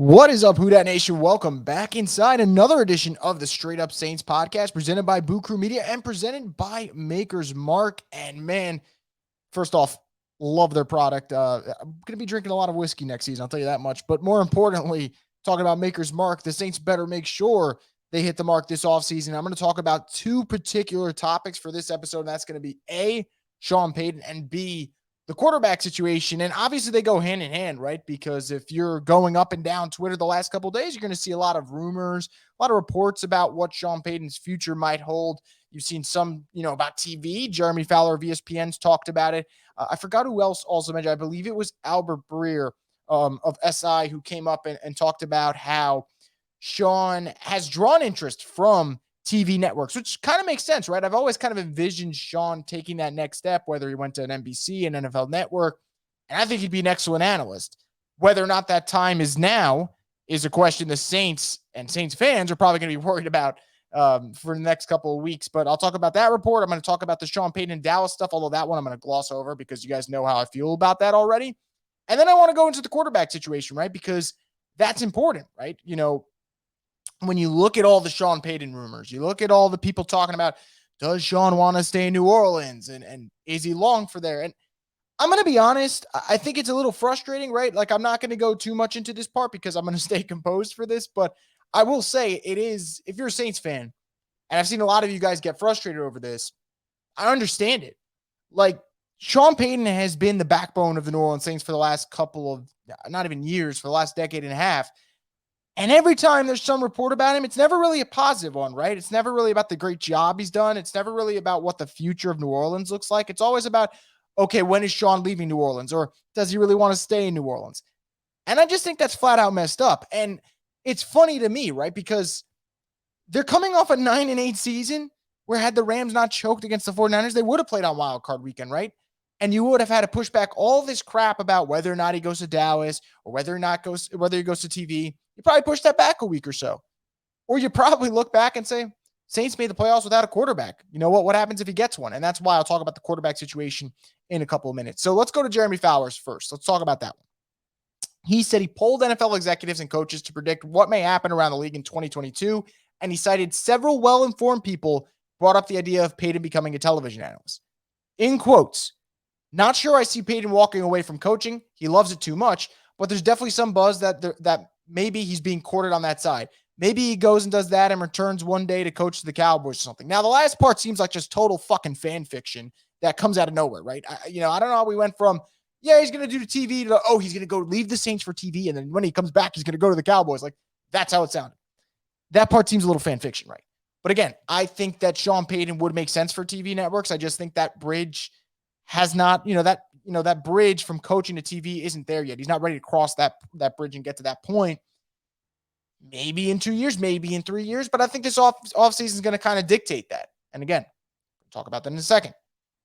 What is up, Who Dat Nation? Welcome back inside another edition of the Straight Up Saints podcast presented by Boo Crew Media and presented by Maker's Mark. And man, first off, love their product. I'm going to be drinking a lot of whiskey next season, I'll tell you that much. But more importantly, talking about Maker's Mark, the Saints better make sure they hit the mark this offseason. I'm going to talk about two particular topics for this episode, and that's going to be A, Sean Payton, and B, the quarterback situation. And obviously they go hand in hand, right? Because if you're going up and down Twitter the last couple of days, you're going to see a lot of rumors, a lot of reports about what Sean Payton's future might hold. You've seen some, about TV. Jeremy Fowler of ESPN's talked about it. I forgot who else also mentioned. I believe it was Albert Breer of SI who came up and talked about how Sean has drawn interest from TV networks, which kind of makes sense, right? I've always kind of envisioned Sean taking that next step, whether he went to an NBC, an NFL network, and I think he'd be an excellent analyst. Whether or not that time is now is a question the Saints and Saints fans are probably going to be worried about for the next couple of weeks. But I'll talk about that report. I'm going to talk about the Sean Payton and Dallas stuff, although that one I'm going to gloss over because you guys know how I feel about that already. And then I want to go into the quarterback situation, right? Because that's important, right? When you look at all the Sean Payton rumors, you look at all the people talking about, does Sean want to stay in New Orleans and is he long for there? And I'm going to be honest, I think it's a little frustrating, right? Like, I'm not going to go too much into this part because I'm going to stay composed for this, but I will say it is, if you're a Saints fan, and I've seen a lot of you guys get frustrated over this, I understand it. Like, Sean Payton has been the backbone of the New Orleans Saints for the last couple of, not even years, for the last decade and a half. And every time there's some report about him, it's never really a positive one, right? It's never really about the great job he's done. It's never really about what the future of New Orleans looks like. It's always about, okay, when is Sean leaving New Orleans? Or does he really want to stay in New Orleans? And I just think that's flat out messed up. And it's funny to me, right? Because they're coming off a 9-8 season where had the Rams not choked against the 49ers, they would have played on Wild Card Weekend, right? And you would have had to push back all this crap about whether or not he goes to Dallas or whether he goes to TV. You probably push that back a week or so. Or you probably look back and say, Saints made the playoffs without a quarterback. You know what? What happens if he gets one? And that's why I'll talk about the quarterback situation in a couple of minutes. So let's go to Jeremy Fowler's first. Let's talk about that one. He said he polled NFL executives and coaches to predict what may happen around the league in 2022. And he cited several well-informed people brought up the idea of Payton becoming a television analyst. In quotes, not sure I see Payton walking away from coaching. He loves it too much, but there's definitely some buzz that maybe he's being courted on that side. Maybe he goes and does that and returns one day to coach the Cowboys or something. Now, the last part seems like just total fucking fan fiction that comes out of nowhere, right? I don't know how we went from, he's going to do the TV to, he's going to go leave the Saints for TV. And then when he comes back, he's going to go to the Cowboys. Like, that's how it sounded. That part seems a little fan fiction, right? But again, I think that Sean Payton would make sense for TV networks. I just think that bridge has not, that bridge from coaching to TV isn't there yet. He's not ready to cross that bridge and get to that point. Maybe in 2 years, maybe in 3 years, but I think this offseason is going to kind of dictate that. And again, we'll talk about that in a second.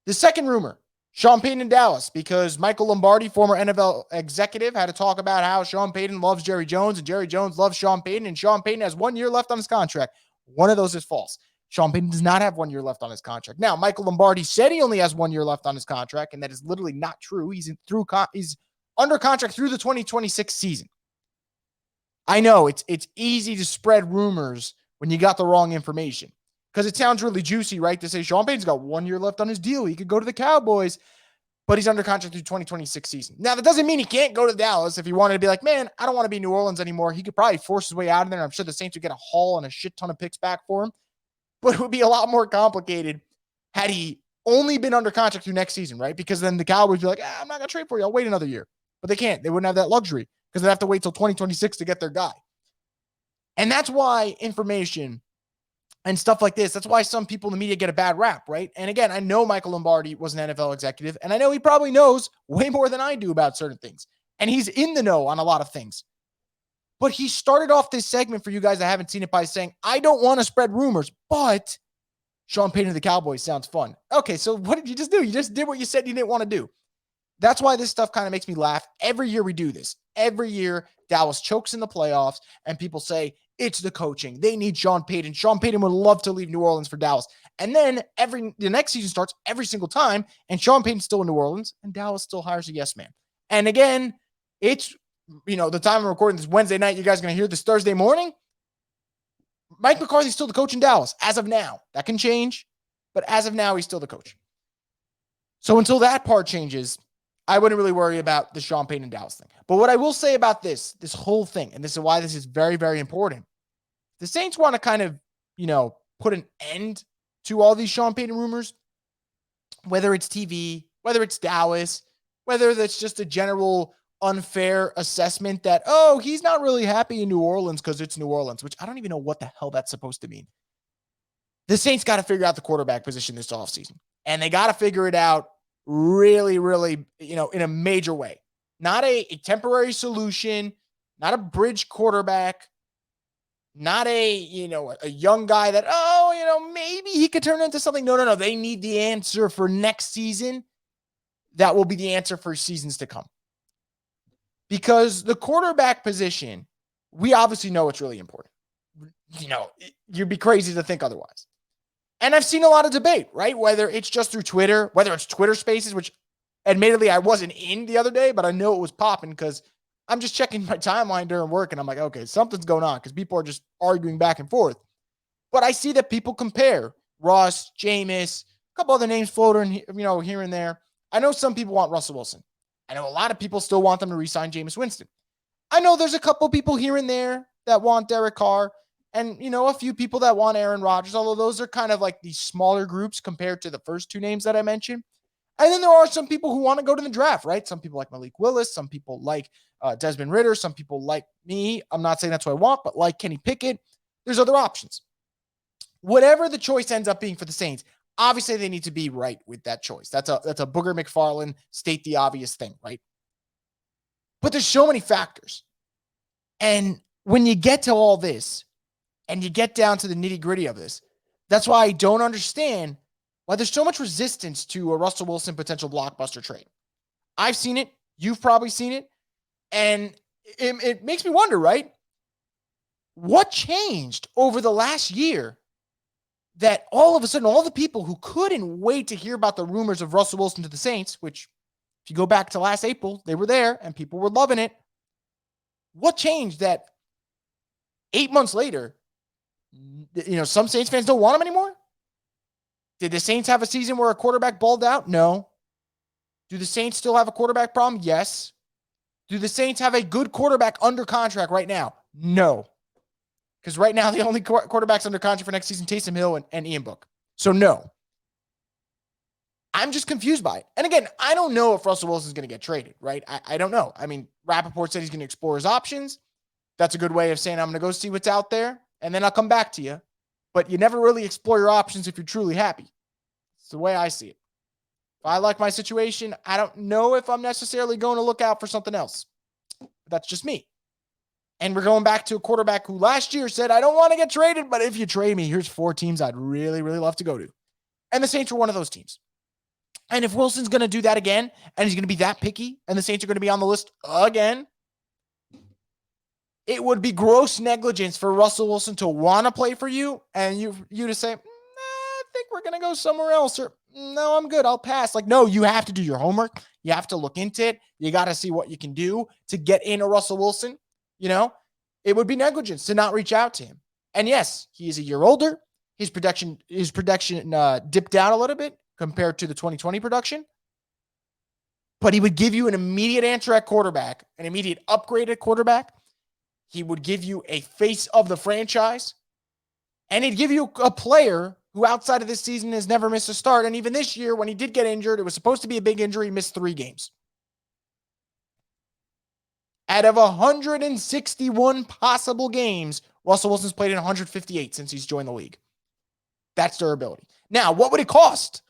The second rumor, Sean Payton in Dallas, because Michael Lombardi, former NFL executive, had to talk about how Sean Payton loves Jerry Jones and Jerry Jones loves Sean Payton, and Sean Payton has 1 year left on his contract. One of those is false. Sean Payton does not have 1 year left on his contract. Now, Michael Lombardi said he only has 1 year left on his contract, and that is literally not true. He's under contract through the 2026 season. I know it's easy to spread rumors when you got the wrong information because it sounds really juicy, right? To say Sean Payton's got 1 year left on his deal. He could go to the Cowboys, but he's under contract through 2026 season. Now, that doesn't mean he can't go to Dallas if he wanted to be like, man, I don't want to be in New Orleans anymore. He could probably force his way out of there. I'm sure the Saints would get a haul and a shit ton of picks back for him. But it would be a lot more complicated had he only been under contract through next season, right? Because then the Cowboys would be like, I'm not going to trade for you. I'll wait another year. But they can't. They wouldn't have that luxury because they'd have to wait till 2026 to get their guy. And that's why information and stuff like this, that's why some people in the media get a bad rap, right? And again, I know Michael Lombardi was an NFL executive, and I know he probably knows way more than I do about certain things. And he's in the know on a lot of things. But he started off this segment for you guys that haven't seen it by saying, I don't want to spread rumors, but Sean Payton of the Cowboys sounds fun. Okay, so what did you just do? You just did what you said you didn't want to do. That's why this stuff kind of makes me laugh. Every year we do this. Every year, Dallas chokes in the playoffs, and people say, it's the coaching. They need Sean Payton. Sean Payton would love to leave New Orleans for Dallas. And then the next season starts every single time, and Sean Payton's still in New Orleans, and Dallas still hires a yes man. And again, it's the time I'm recording this Wednesday night, you guys are going to hear this Thursday morning. Mike McCarthy's still the coach in Dallas as of now. That can change, but as of now, he's still the coach. So until that part changes, I wouldn't really worry about the Sean Payton and Dallas thing. But what I will say about this whole thing, and this is why this is very, very important. The Saints want to kind of, put an end to all these Sean Payton rumors, whether it's TV, whether it's Dallas, whether that's just a general unfair assessment that, oh, he's not really happy in New Orleans because it's New Orleans, which I don't even know what the hell that's supposed to mean. The Saints got to figure out the quarterback position this offseason, and they got to figure it out really, really, in a major way. Not a temporary solution, not a bridge quarterback, not a young guy that, maybe he could turn into something. No. They need the answer for next season. That will be the answer for seasons to come. Because the quarterback position, we obviously know it's really important. You'd be crazy to think otherwise. And I've seen a lot of debate, right? Whether it's just through Twitter, whether it's Twitter Spaces, which admittedly I wasn't in the other day, but I know it was popping because I'm just checking my timeline during work and I'm like, okay, something's going on because people are just arguing back and forth. But I see that people compare Russ, Jameis, a couple other names floating, here and there. I know some people want Russell Wilson. I know a lot of people still want them to re-sign Jameis Winston. I know there's a couple people here and there that want Derek Carr and, a few people that want Aaron Rodgers, although those are kind of like these smaller groups compared to the first two names that I mentioned. And then there are some people who want to go to the draft, right? Some people like Malik Willis. Some people like Desmond Ridder. Some people like me. I'm not saying that's what I want, but like Kenny Pickett. There's other options. Whatever the choice ends up being for the Saints, obviously they need to be right with that choice. That's a Booger McFarland state the obvious thing, right? But there's so many factors. And when you get to all this and you get down to the nitty-gritty of this, that's why I don't understand why there's so much resistance to a Russell Wilson potential blockbuster trade. I've seen it. You've probably seen it. And it makes me wonder, right? What changed over the last year that all of a sudden, all the people who couldn't wait to hear about the rumors of Russell Wilson to the Saints, which if you go back to last April, they were there and people were loving it. What changed that 8 months later, some Saints fans don't want him anymore? Did the Saints have a season where a quarterback balled out? No. Do the Saints still have a quarterback problem? Yes. Do the Saints have a good quarterback under contract right now? No. Because right now, the only quarterbacks under contract for next season, Taysom Hill and Ian Book. So no. I'm just confused by it. And again, I don't know if Russell Wilson's going to get traded, right? I don't know. I mean, Rappaport said he's going to explore his options. That's a good way of saying I'm going to go see what's out there, and then I'll come back to you. But you never really explore your options if you're truly happy. It's the way I see it. If I like my situation, I don't know if I'm necessarily going to look out for something else. But that's just me. And we're going back to a quarterback who last year said, I don't want to get traded, but if you trade me, here's 4 teams I'd really, really love to go to. And the Saints were one of those teams. And if Wilson's going to do that again, and he's going to be that picky, and the Saints are going to be on the list again, it would be gross negligence for Russell Wilson to want to play for you and you to say, I think we're going to go somewhere else, or no, I'm good, I'll pass. Like, no, you have to do your homework. You have to look into it. You got to see what you can do to get in a Russell Wilson. It would be negligence to not reach out to him. And yes, he is a year older. His production dipped down a little bit compared to the 2020 production. But he would give you an immediate answer at quarterback, an immediate upgrade at quarterback. He would give you a face of the franchise, and he'd give you a player who outside of this season has never missed a start. And even this year, when he did get injured, it was supposed to be a big injury. He missed 3 games. Out of 161 possible games, Russell Wilson's played in 158 since he's joined the league. That's durability. Now, what would it cost?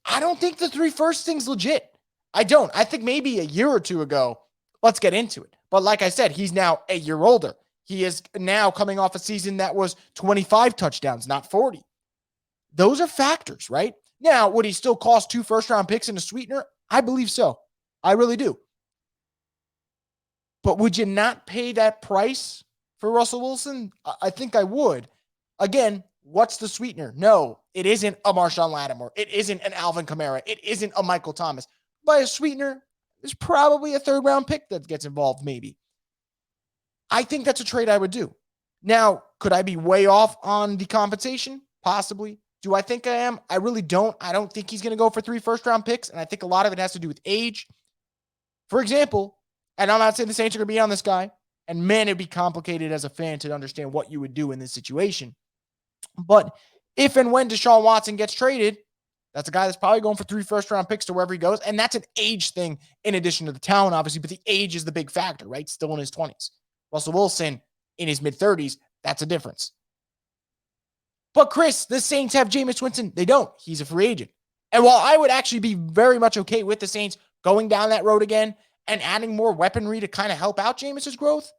I don't think the 3 first thing's legit. I don't. I think maybe a year or 2 ago, let's get into it. But like I said, he's now a year older. He is now coming off a season that was 25 touchdowns, not 40. Those are factors, right? Now, would he still cost 2 first-round picks and a sweetener? I believe so. I really do. But would you not pay that price for Russell Wilson? I think I would. Again, what's the sweetener? No, it isn't a Marshawn Lattimore. It isn't an Alvin Kamara. It isn't a Michael Thomas. By a sweetener, there's probably a third round pick that gets involved, maybe. I think that's a trade I would do. Now, could I be way off on the compensation? Possibly. Do I think I am? I really don't. I don't think he's going to go for 3 first-round picks, and I think a lot of it has to do with age. For example, and I'm not saying the Saints are going to be on this guy, and man, it'd be complicated as a fan to understand what you would do in this situation. But if and when Deshaun Watson gets traded, that's a guy that's probably going for 3 first-round picks to wherever he goes, and that's an age thing in addition to the talent, obviously, but the age is the big factor, right? Still in his 20s. Russell Wilson in his mid-30s, that's a difference. But Chris, the Saints have Jameis Winston. They don't. He's a free agent. And while I would actually be very much okay with the Saints going down that road again and adding more weaponry to kind of help out Jameis's growth,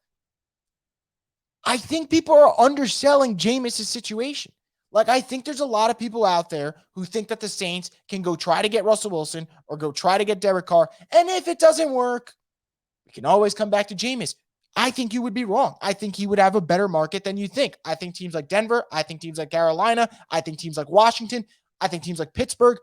I think people are underselling Jameis's situation. Like, I think there's a lot of people out there who think that the Saints can go try to get Russell Wilson or go try to get Derek Carr. And if it doesn't work, we can always come back to Jameis. I think you would be wrong. I think he would have a better market than you think. I think teams like Denver, I think teams like Carolina, I think teams like Washington, I think teams like Pittsburgh,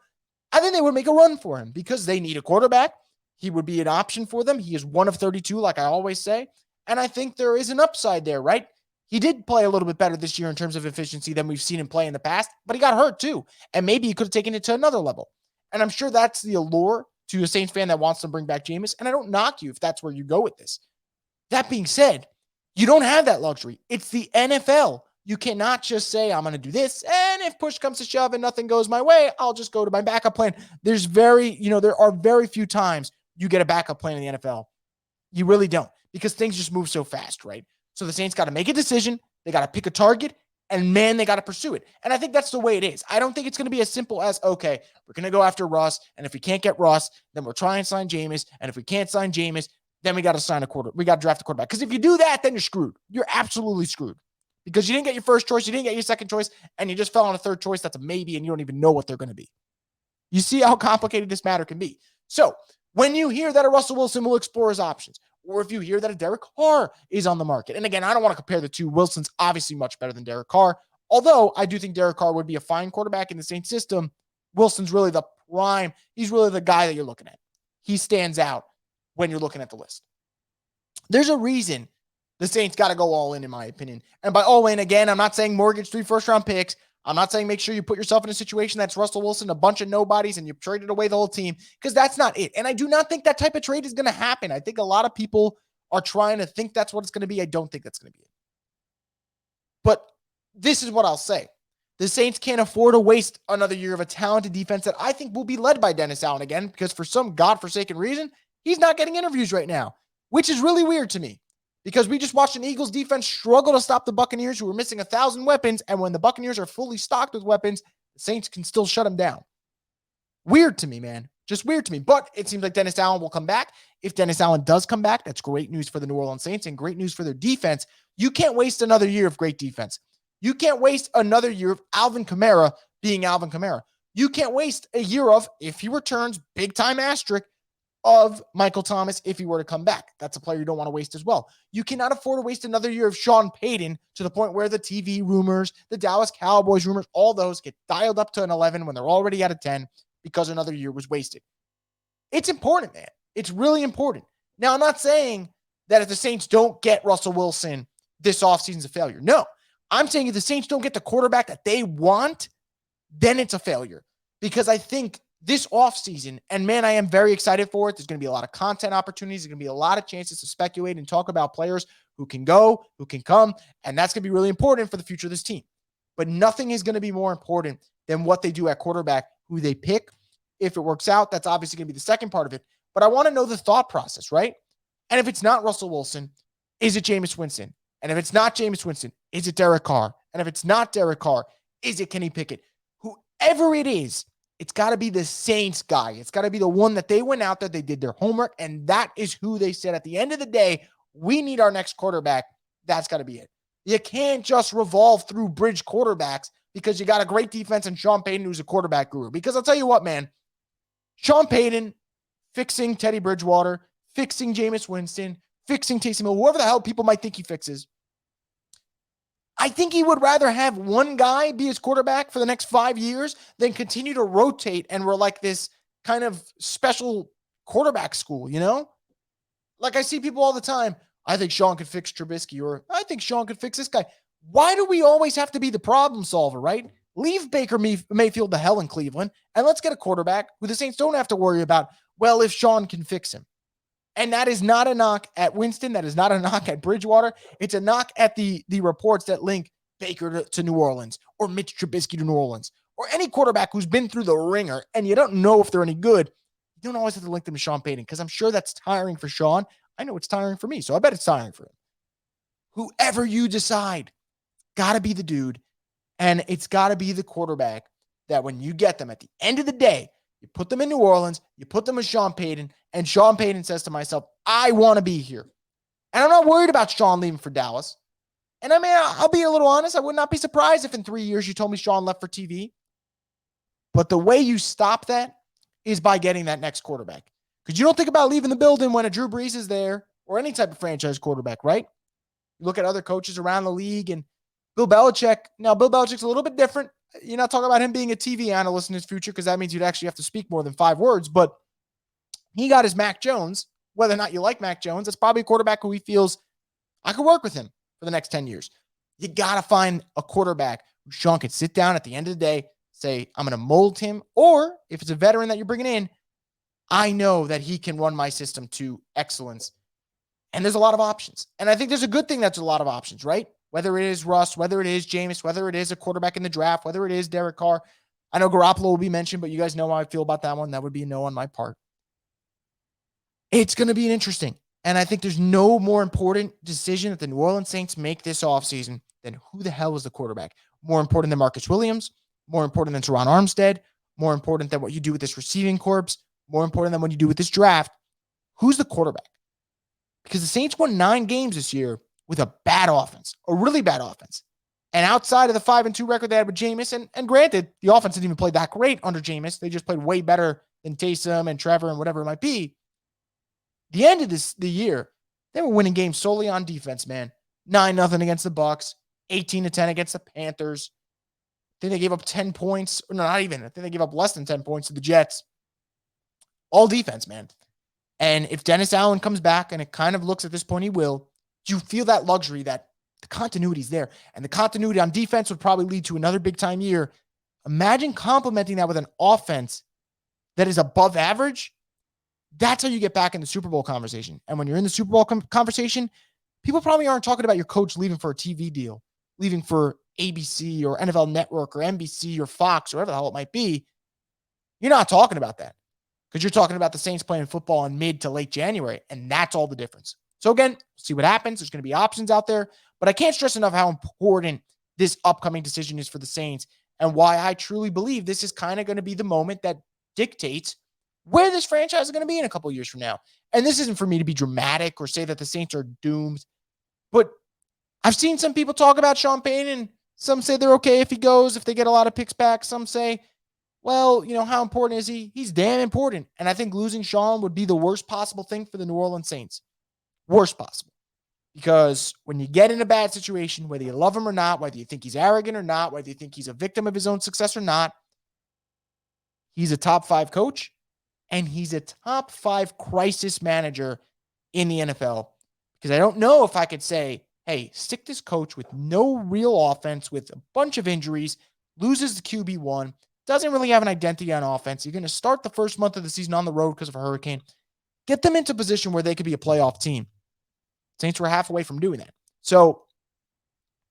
I think they would make a run for him because they need a quarterback. He would be an option for them. He is 1 of 32, like I always say. And I think there is an upside there, right? He did play a little bit better this year in terms of efficiency than we've seen him play in the past, but he got hurt too. And maybe he could have taken it to another level. And I'm sure that's the allure to a Saints fan that wants to bring back Jameis. And I don't knock you if that's where you go with this. That being said, you don't have that luxury. It's the NFL. You cannot just say, I'm going to do this, and if push comes to shove and nothing goes my way, I'll just go to my backup plan. There are very few times you get a backup plan in the NFL. You really don't, because things just move so fast, right? So the Saints got to make a decision. They got to pick a target, and man, they got to pursue it. And I think that's the way it is. I don't think it's going to be as simple as, okay, we're going to go after Russ, and if we can't get Russ, then we'll try and sign Jameis, and if we can't sign Jameis, then we got to draft a quarterback. Because if you do that, then you're screwed. You're absolutely screwed. Because you didn't get your first choice, you didn't get your second choice, and you just fell on a third choice that's a maybe, and you don't even know what they're going to be. You see how complicated this matter can be. So when you hear that a Russell Wilson will explore his options, or if you hear that a Derek Carr is on the market, and again, I don't want to compare the two. Wilson's obviously much better than Derek Carr, although I do think Derek Carr would be a fine quarterback in the Saints system. Wilson's really the prime. He's really the guy that you're looking at. He stands out when you're looking at the list. There's a reason the Saints got to go all in my opinion. And by all in, again, I'm not saying mortgage 3 first-round picks. I'm not saying make sure you put yourself in a situation that's Russell Wilson, a bunch of nobodies, and you've traded away the whole team, because that's not it. And I do not think that type of trade is going to happen. I think a lot of people are trying to think that's what it's going to be. I don't think that's going to be it. But this is what I'll say. The Saints can't afford to waste another year of a talented defense that I think will be led by Dennis Allen again, because for some godforsaken reason, he's not getting interviews right now, which is really weird to me. Because we just watched an Eagles defense struggle to stop the Buccaneers, who were missing 1,000 weapons. And when the Buccaneers are fully stocked with weapons, the Saints can still shut them down. Weird to me, man. Just weird to me. But it seems like Dennis Allen will come back. If Dennis Allen does come back, that's great news for the New Orleans Saints and great news for their defense. You can't waste another year of great defense. You can't waste another year of Alvin Kamara being Alvin Kamara. You can't waste a year of, if he returns, big-time asterisk, of Michael Thomas if he were to come back. That's a player you don't want to waste as well. You cannot afford to waste another year of Sean Payton to the point where the TV rumors, the Dallas Cowboys rumors, all those get dialed up to an 11 when they're already at a 10 because another year was wasted. It's important, man. It's really important. Now, I'm not saying that if the Saints don't get Russell Wilson, this offseason's a failure. No. I'm saying if the Saints don't get the quarterback that they want, then it's a failure. Because I think this offseason, and man, I am very excited for it. There's going to be a lot of content opportunities. There's going to be a lot of chances to speculate and talk about players who can go, who can come, and that's going to be really important for the future of this team. But nothing is going to be more important than what they do at quarterback, who they pick. If it works out, that's obviously going to be the second part of it. But I want to know the thought process, right? And if it's not Russell Wilson, is it Jameis Winston? And if it's not Jameis Winston, is it Derek Carr? And if it's not Derek Carr, is it Kenny Pickett? Whoever it is, it's got to be the Saints guy. It's got to be the one that they went out there, they did their homework, and that is who they said at the end of the day, we need our next quarterback. That's got to be it. You can't just revolve through bridge quarterbacks because you got a great defense and Sean Payton, who's a quarterback guru. Because I'll tell you what, man, Sean Payton fixing Teddy Bridgewater, fixing Jameis Winston, fixing Taysom Hill, whoever the hell people might think he fixes, I think he would rather have one guy be his quarterback for the next 5 years than continue to rotate. And we're like this kind of special quarterback school, you know? Like I see people all the time. I think Sean could fix Trubisky, or I think Sean could fix this guy. Why do we always have to be the problem solver, right? Leave Baker Mayfield the hell in Cleveland, and let's get a quarterback who the Saints don't have to worry about, well, if Sean can fix him. And that is not a knock at Winston. That is not a knock at Bridgewater. It's a knock at the reports that link Baker to New Orleans, or Mitch Trubisky to New Orleans, or any quarterback who's been through the ringer and you don't know if they're any good. You don't always have to link them to Sean Payton, because I'm sure that's tiring for Sean. I know it's tiring for me, so I bet it's tiring for him. Whoever you decide, got to be the dude, and it's got to be the quarterback that when you get them at the end of the day, you put them in New Orleans, you put them with Sean Payton, and Sean Payton says to myself, I want to be here. And I'm not worried about Sean leaving for Dallas. And I mean, I'll be a little honest. I would not be surprised if in 3 years you told me Sean left for TV. But the way you stop that is by getting that next quarterback. Because you don't think about leaving the building when a Drew Brees is there, or any type of franchise quarterback, right? You look at other coaches around the league, and Bill Belichick. Now, Bill Belichick's a little bit different. You're not talking about him being a TV analyst in his future, because that means you'd actually have to speak more than 5 words. But he got his Mac Jones. Whether or not you like Mac Jones, that's probably a quarterback who he feels, I could work with him for the next 10 years. You got to find a quarterback who Sean could sit down at the end of the day, say, I'm going to mold him. Or if it's a veteran that you're bringing in, I know that he can run my system to excellence. And there's a lot of options. And I think there's a good thing that's a lot of options, right? Whether it is Russ, whether it is Jameis, whether it is a quarterback in the draft, whether it is Derek Carr. I know Garoppolo will be mentioned, but you guys know how I feel about that one. That would be a no on my part. It's going to be interesting. And I think there's no more important decision that the New Orleans Saints make this offseason than who the hell is the quarterback. More important than Marcus Williams, more important than Teron Armstead, more important than what you do with this receiving corps, more important than what you do with this draft. Who's the quarterback? Because the Saints won 9 games this year with a bad offense, a really bad offense. And outside of the 5-2 record they had with Jameis, and granted, the offense didn't even play that great under Jameis. They just played way better than Taysom and Trevor and whatever it might be. The end of the year, they were winning games solely on defense, man. 9-0 against the Bucs, 18-10 against the Panthers. I think they gave up 10 points. Or no, not even. I think they gave up less than 10 points to the Jets. All defense, man. And if Dennis Allen comes back, and it kind of looks at this point he will, you feel that luxury that the continuity is there. And the continuity on defense would probably lead to another big-time year. Imagine complementing that with an offense that is above average. That's how you get back in the Super Bowl conversation. And when you're in the Super Bowl conversation, people probably aren't talking about your coach leaving for a TV deal, leaving for ABC or NFL Network or NBC or Fox or whatever the hell it might be. You're not talking about that, because you're talking about the Saints playing football in mid to late January, and that's all the difference. So again, see what happens. There's going to be options out there, but I can't stress enough how important this upcoming decision is for the Saints, and why I truly believe this is kind of going to be the moment that dictates where this franchise is going to be in a couple of years from now. And this isn't for me to be dramatic or say that the Saints are doomed, but I've seen some people talk about Sean Payton, and some say they're okay if he goes, if they get a lot of picks back. Some say, well, how important is he? He's damn important. And I think losing Sean would be the worst possible thing for the New Orleans Saints. Worst possible. Because when you get in a bad situation, whether you love him or not, whether you think he's arrogant or not, whether you think he's a victim of his own success or not, he's a top 5 coach, and he's a top 5 crisis manager in the NFL. Because I don't know if I could say, hey, stick this coach with no real offense, with a bunch of injuries, loses the QB1, doesn't really have an identity on offense. You're going to start the first month of the season on the road because of a hurricane. Get them into a position where they could be a playoff team. Saints were half away from doing that. So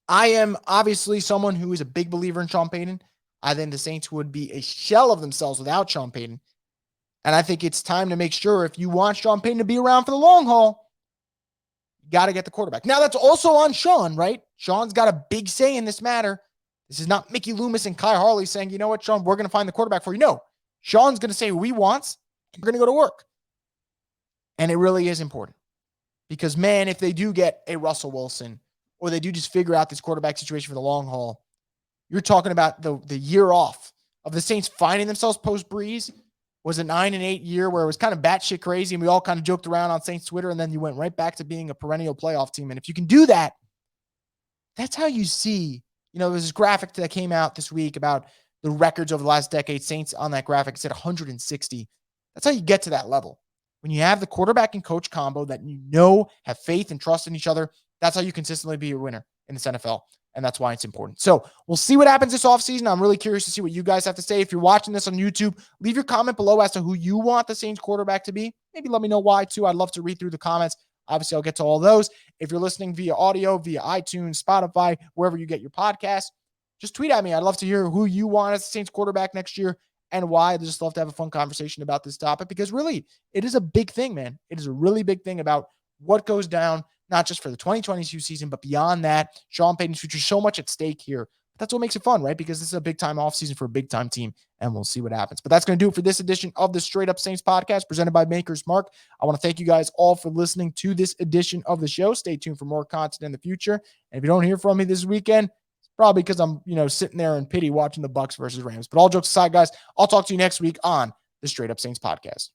I am obviously someone who is a big believer in Sean Payton. I think the Saints would be a shell of themselves without Sean Payton. And I think it's time to make sure, if you want Sean Payton to be around for the long haul, you got to get the quarterback. Now, that's also on Sean, right? Sean's got a big say in this matter. This is not Mickey Loomis and Kai Harley saying, you know what, Sean, we're going to find the quarterback for you. No, Sean's going to say who he wants, and we're going to go to work. And it really is important. Because, man, if they do get a Russell Wilson, or they do just figure out this quarterback situation for the long haul, you're talking about the year off of the Saints finding themselves post-Breeze. Was a 9-8 year where it was kind of batshit crazy, and we all kind of joked around on Saints Twitter, and then you went right back to being a perennial playoff team. And if you can do that, that's how you see, there's this graphic that came out this week about the records over the last decade. Saints on that graphic said 160. That's how you get to that level. when you have the quarterback and coach combo that have faith and trust in each other, that's how you consistently be a winner in this NFL. And that's why it's important. So we'll see what happens this offseason. I'm really curious to see what you guys have to say. If you're watching this on YouTube, leave your comment below as to who you want the Saints quarterback to be. Maybe let me know why too. I'd love to read through the comments. Obviously, I'll get to all those. If you're listening via audio, via iTunes, Spotify, wherever you get your podcast, just tweet at me. I'd love to hear who you want as the Saints quarterback next year and why. I'd just love to have a fun conversation about this topic because really, it is a big thing, man. It is a really big thing about what goes down, not just for the 2022 season, but beyond that. Sean Payton's future, so much at stake here. But that's what makes it fun, right? Because this is a big-time offseason for a big-time team, and we'll see what happens. But that's going to do it for this edition of the Straight Up Saints podcast presented by Maker's Mark. I want to thank you guys all for listening to this edition of the show. Stay tuned for more content in the future. And if you don't hear from me this weekend, it's probably because I'm, sitting there in pity watching the Bucs versus Rams. But all jokes aside, guys, I'll talk to you next week on the Straight Up Saints podcast.